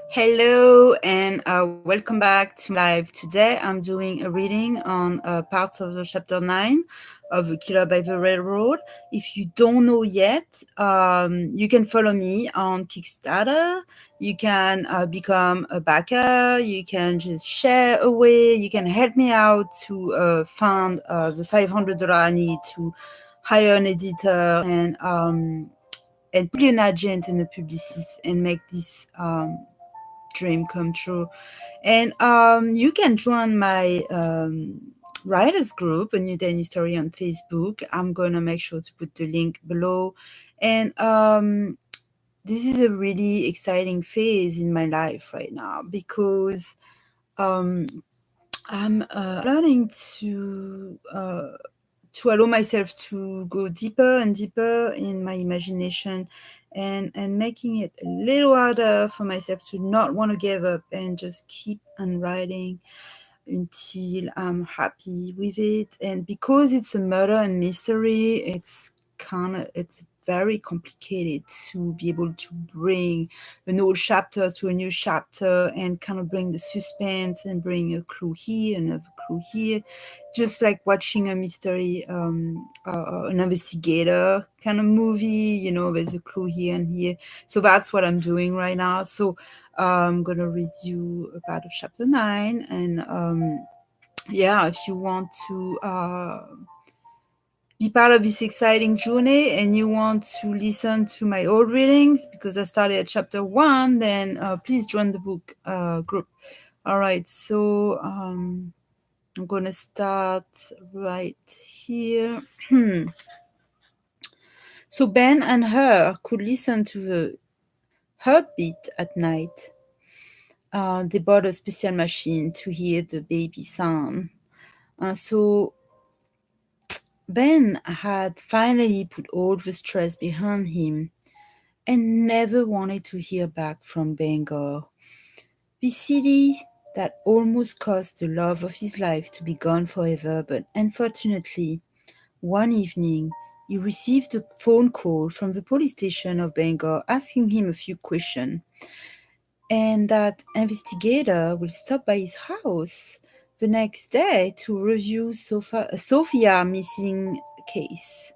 Hello and welcome back to live. Today I'm doing a reading on parts of the chapter 9 of The Killer by the Railroad. If you don't know yet, you can follow me on Kickstarter. You can become a backer. You can just share away. You can help me out to fund the $500 I need to hire an editor and put an agent and a publicist and make this dream come true. And you can join my writers group, A New Day, New Story on Facebook. I'm going to make sure to put the link below. And this is a really exciting phase in my life right now because I'm learning to allow myself to go deeper and deeper in my imagination and making it a little harder for myself to not want to give up and just keep on writing until I'm happy with it. And because it's a murder and mystery, it's very complicated to be able to bring an old chapter to a new chapter and kind of bring the suspense and bring a clue here, another clue here, just like watching a mystery, an investigator kind of movie. There's a clue here and here. So that's what I'm doing right now. So I'm gonna read you about chapter 9, and yeah, if you want to be part of this exciting journey and you want to listen to my old readings because I started at chapter 1, then please join the book group. All right, so I'm gonna start right here. So Ben and her could listen to the heartbeat at night. They bought a special machine to hear the baby sound. So Ben had finally put all the stress behind him and never wanted to hear back from Bangor. The city that almost caused the love of his life to be gone forever, but unfortunately, one evening he received a phone call from the police station of Bangor asking him a few questions, and that investigator will stop by his house the next day to review Sophia missing case.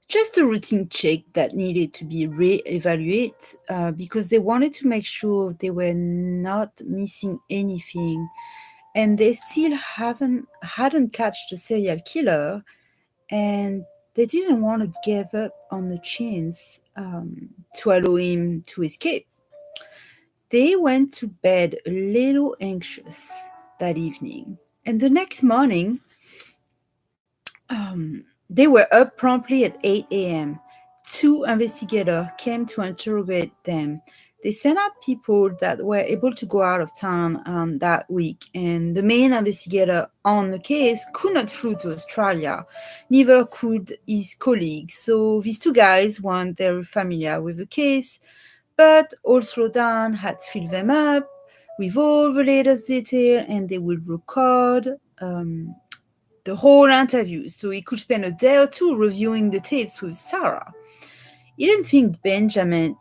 Just a routine check that needed to be re-evaluated because they wanted to make sure they were not missing anything, and they still hadn't catched the serial killer, and they didn't want to give up on the chance to allow him to escape. They went to bed a little anxious that evening, and the next morning, they were up promptly at 8 a.m. Two investigators came to interrogate them. They sent out people that were able to go out of town that week, and the main investigator on the case could not fly to Australia. Neither could his colleagues. So these two guys weren't very familiar with the case, but also Dan had filled them up with all the latest detail, and they would record the whole interview, so he could spend a day or two reviewing the tapes with Sarah. He didn't think Benjamin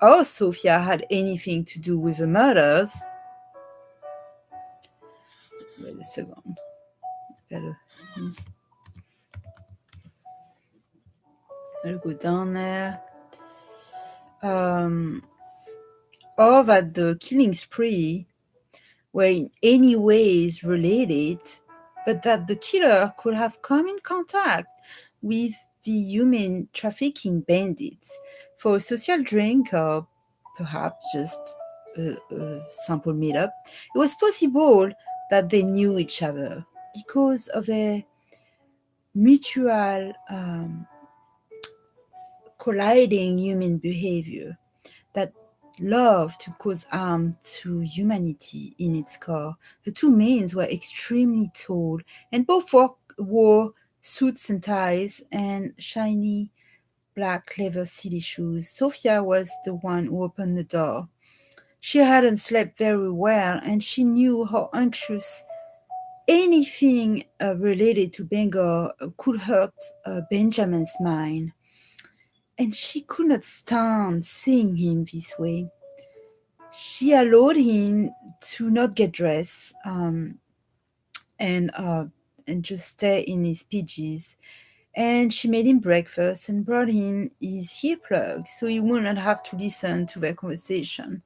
or Sophia had anything to do with the murders. Wait a second. I'll go down there. Or that the killing spree were in any ways related, but that the killer could have come in contact with the human trafficking bandits for a social drink or perhaps just a simple meetup. It was possible that they knew each other because of a mutual colliding human behavior, that love to cause harm to humanity in its core. The two men were extremely tall and both wore suits and ties and shiny black leather city shoes. Sophia was the one who opened the door. She hadn't slept very well, and she knew how anxious anything related to Bangor could hurt Benjamin's mind. And she could not stand seeing him this way. She allowed him to not get dressed and just stay in his PJs. And she made him breakfast and brought him his earplugs so he wouldn't have to listen to their conversation.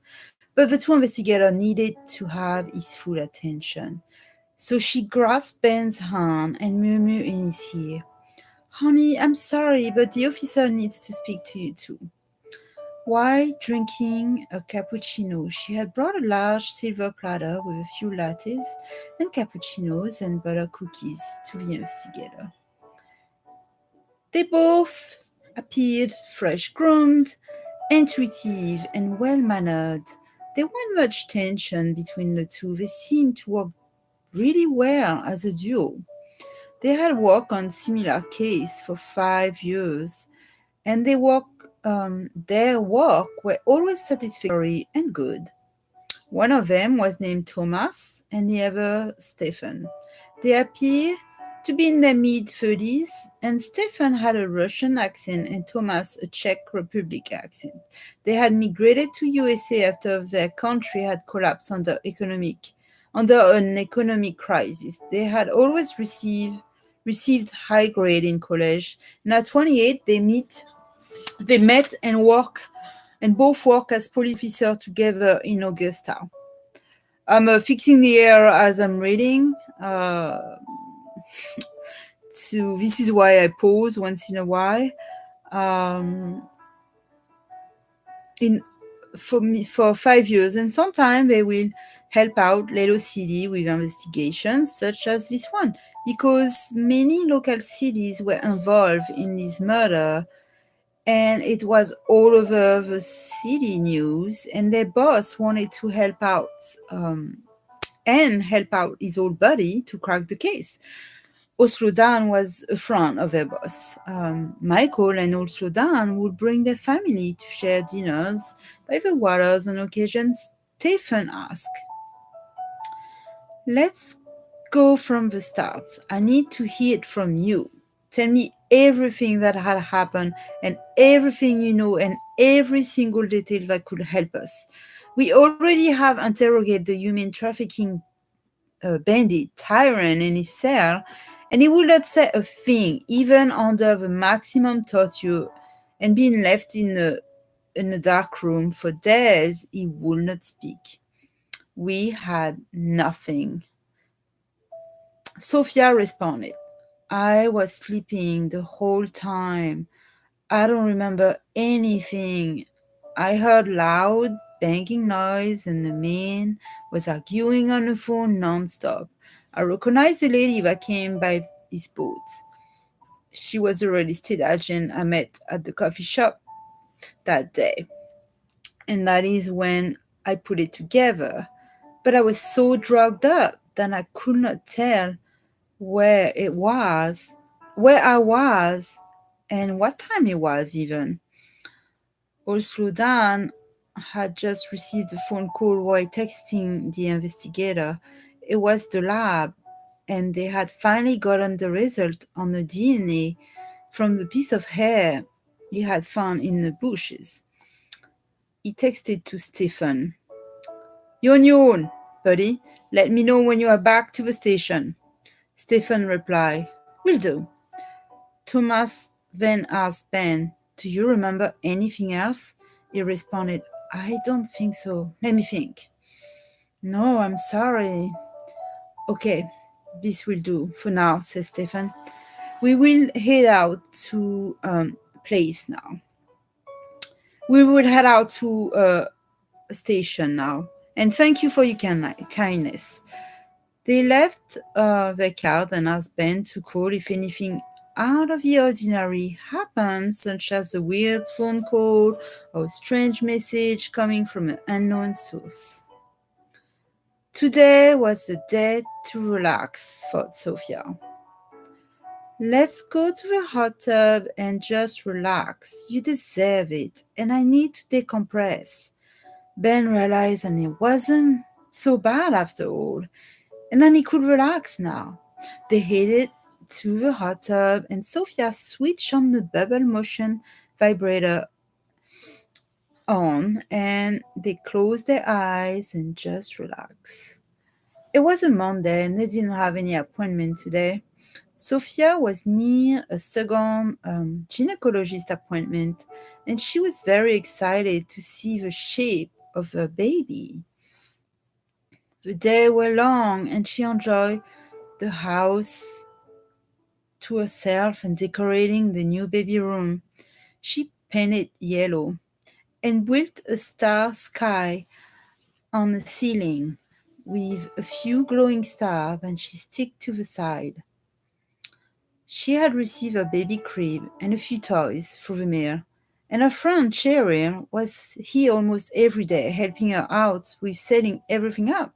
But the two investigators needed to have his full attention. So she grasped Ben's hand and murmured in his ear, "Honey, I'm sorry, but the officer needs to speak to you too." While drinking a cappuccino, she had brought a large silver platter with a few lattes and cappuccinos and butter cookies to the investigator. They both appeared fresh groomed, intuitive, and well mannered. There wasn't much tension between the two. They seemed to work really well as a duo. They had worked on similar cases for 5 years, and their work were always satisfactory and good. One of them was named Thomas, and the other Stefan. They appear to be in their mid-30s, and Stefan had a Russian accent and Thomas a Czech Republic accent. They had migrated to USA after their country had collapsed under an economic crisis. They had always received high grade in college, and at 28 they met and both work as police officers together in Augusta. I'm fixing the air as I'm reading. So this is why I pause once in a while. In for 5 years, and sometimes they will help out Lelo City with investigations such as this one, because many local cities were involved in this murder, and it was all over the city news, and their boss wanted to help out and help out his old buddy to crack the case. Oslo Dan was a friend of their boss. Michael and Oslo Dan would bring their family to share dinners by the waters on occasion. Stefan asked, "Let's go from the start. I need to hear it from you. Tell me everything that had happened and everything you know and every single detail that could help us. We already have interrogated the human trafficking bandit Tyron in his cell, and he would not say a thing, even under the maximum torture, and being left in a dark room for days, he would not speak. We had nothing." Sophia responded, "I was sleeping the whole time. I don't remember anything. I heard loud banging noise and the man was arguing on the phone nonstop. I recognized the lady that came by his boat. She was a real estate agent I met at the coffee shop that day. And that is when I put it together. But I was so drugged up that I could not tell where I was, and what time it was even." Also, Dan had just received a phone call while texting the investigator. It was the lab, and they had finally gotten the result on the DNA from the piece of hair he had found in the bushes. He texted to Stefan, "You're on your own, buddy. Let me know when you are back to the station." Stefan replied, "Will do." Thomas then asked Ben, "Do you remember anything else?" He responded, "I don't think so. Let me think." "No, I'm sorry." "Okay, this will do for now," says Stefan. "We will head out to place now. We will head out to a station now. And thank you for your kindness." They left their car and asked Ben to call if anything out of the ordinary happened, such as a weird phone call or a strange message coming from an unknown source. Today was the day to relax, thought Sophia. "Let's go to the hot tub and just relax. You deserve it, and I need to decompress." Ben realized that it wasn't so bad after all, and then he could relax now. They headed to the hot tub, and Sophia switched on the bubble motion vibrator on and they closed their eyes and just relaxed. It was a Monday and they didn't have any appointment today. Sophia was near a second gynecologist appointment and she was very excited to see the shape of her baby. The days were long and she enjoyed the house to herself and decorating the new baby room. She painted yellow and built a star sky on the ceiling with a few glowing stars and she stick to the side. She had received a baby crib and a few toys through the mail, and her friend Cheryl was here almost every day helping her out with setting everything up.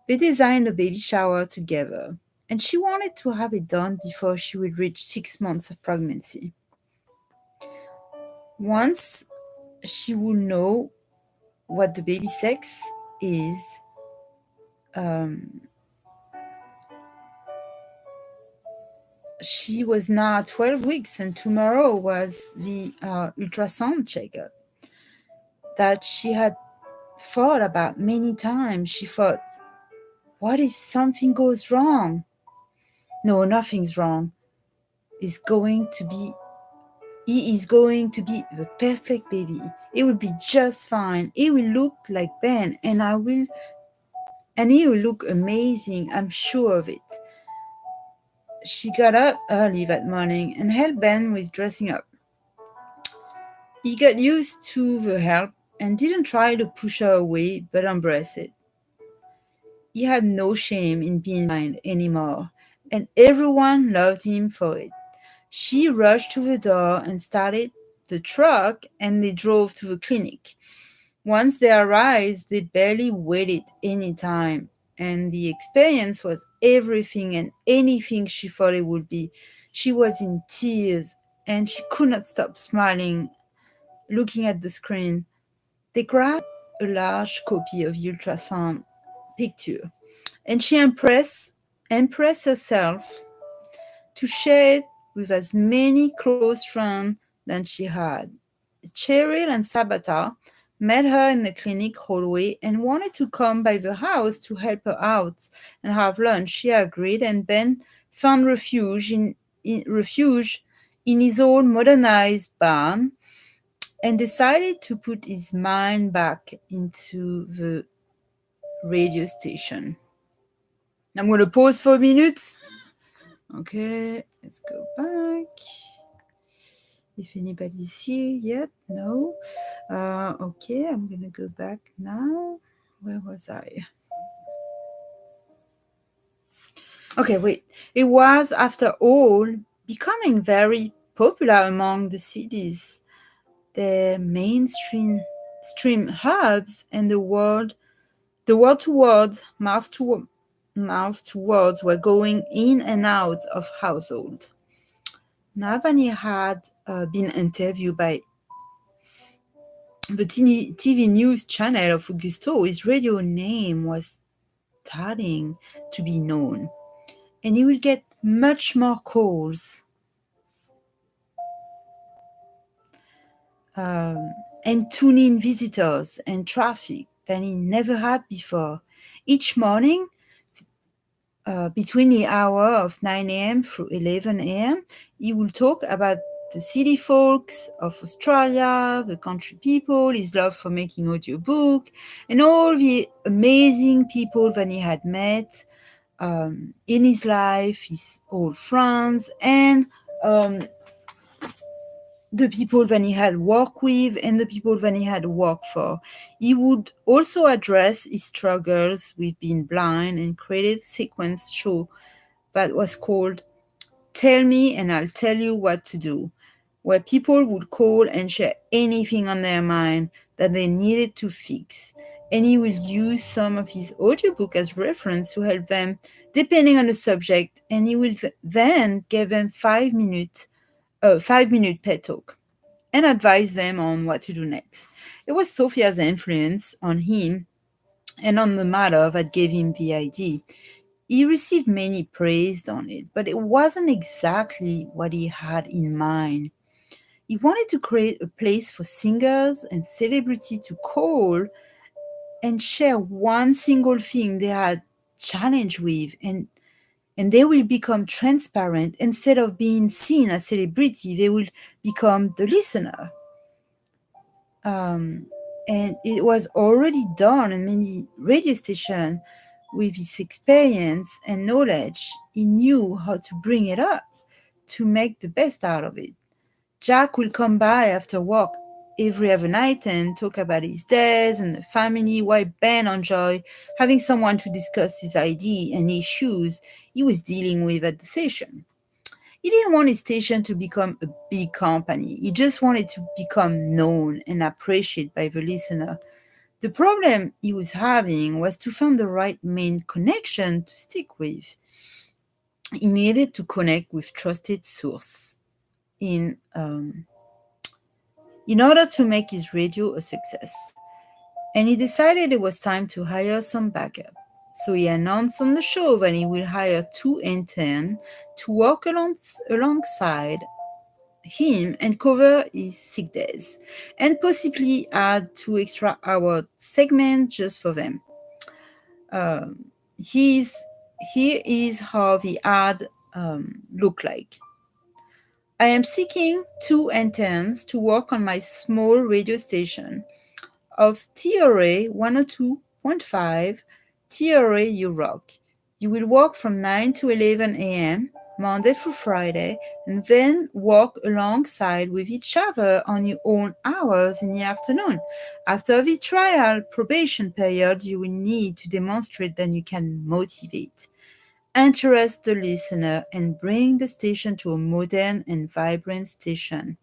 They designed a baby shower together, and she wanted to have it done before she would reach 6 months of pregnancy. Once she would know what the baby sex is, um, she was now 12 weeks, and tomorrow was the ultrasound checkup that she had thought about many times. She thought, what if something goes wrong? No, nothing's wrong. It's going to be He is going to be the perfect baby. It will be just fine. He will look like Ben and he will look amazing. I'm sure of it. She got up early that morning and helped Ben with dressing up. He got used to the help and didn't try to push her away but embraced it. He had no shame in being blind anymore, and everyone loved him for it. She rushed to the door and started the truck, and they drove to the clinic. Once they arrived, they barely waited any time, and the experience was everything and anything she thought it would be. She was in tears, and she could not stop smiling, looking at the screen. They grabbed a large copy of the ultrasound picture, and she impressed herself to share it with as many close friends than she had. Cheryl and Sabata met her in the clinic hallway and wanted to come by the house to help her out and have lunch. She agreed, and Ben found refuge in his old modernized barn and decided to put his mind back into the radio station. I'm going to pause for a minute. Okay, let's go back. If anybody's here yet, no. Okay, I'm gonna go back now. Where was I? Okay, wait. It was, after all, becoming very popular among the cities, the mainstream stream hubs, and the word to word, mouth to words were going in and out of household. Navani had been interviewed by the TV news channel of Augusto. His radio name was starting to be known, and he will get much more calls and tune-in visitors and traffic than he never had before. Each morning, between the hour of 9 a.m. through 11 a.m., he will talk about the city folks of Australia, the country people, his love for making audiobook, and all the amazing people that he had met in his life, his old friends, and the people that he had worked with and the people that he had worked for. He would also address his struggles with being blind and created a sequence show that was called Tell Me and I'll Tell You What to Do, where people would call and share anything on their mind that they needed to fix. And he will use some of his audiobook as reference to help them, depending on the subject, and he will then give them 5 minute pet talk and advise them on what to do next. It was Sophia's influence on him and on the matter that gave him the idea. He received many praise on it, but it wasn't exactly what he had in mind. He wanted to create a place for singers and celebrities to call and share one single thing they had challenge with, and they will become transparent. Instead of being seen as celebrity, they will become the listener. um, and it was already done in many radio stations. With his experience and knowledge, he knew how to bring it up to make the best out of it. Jack will come by after work every other night and talk about his days and the family, while Ben enjoyed having someone to discuss his idea and issues he was dealing with at the station. He didn't want his station to become a big company. He just wanted to become known and appreciated by the listener. The problem he was having was to find the right main connection to stick with. He needed to connect with trusted source in order to make his radio a success. And he decided it was time to hire some backup. So he announced on the show that he will hire 2 interns to work alongside him and cover his sick days, and possibly add 2 extra hour segments just for them. Um, he's, here is how the ad look like. I am seeking 2 interns to work on my small radio station of TRA 102.5, TRA You Rock. You will work from 9 to 11 a.m., Monday through Friday, and then work alongside with each other on your own hours in the afternoon. After the trial probation period, you will need to demonstrate that you can motivate, interest the listener, and bring the station to a modern and vibrant station,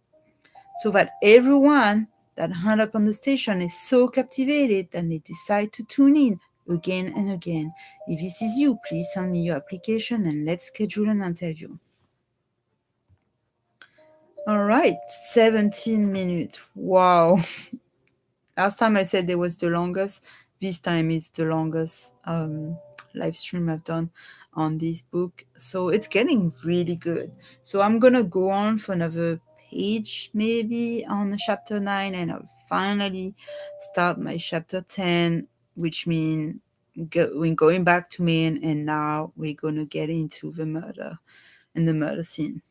so that everyone that hung up on the station is so captivated that they decide to tune in again and again. If this is you, please send me your application and let's schedule an interview. All right, 17 minutes. Wow. Last time I said it was the longest. This time is the longest live stream I've done on this book. So it's getting really good. So I'm going to go on for another page maybe on chapter 9, and I'll finally start my chapter 10, which means we're going back to Maine, and now we're going to get into the murder and the murder scene.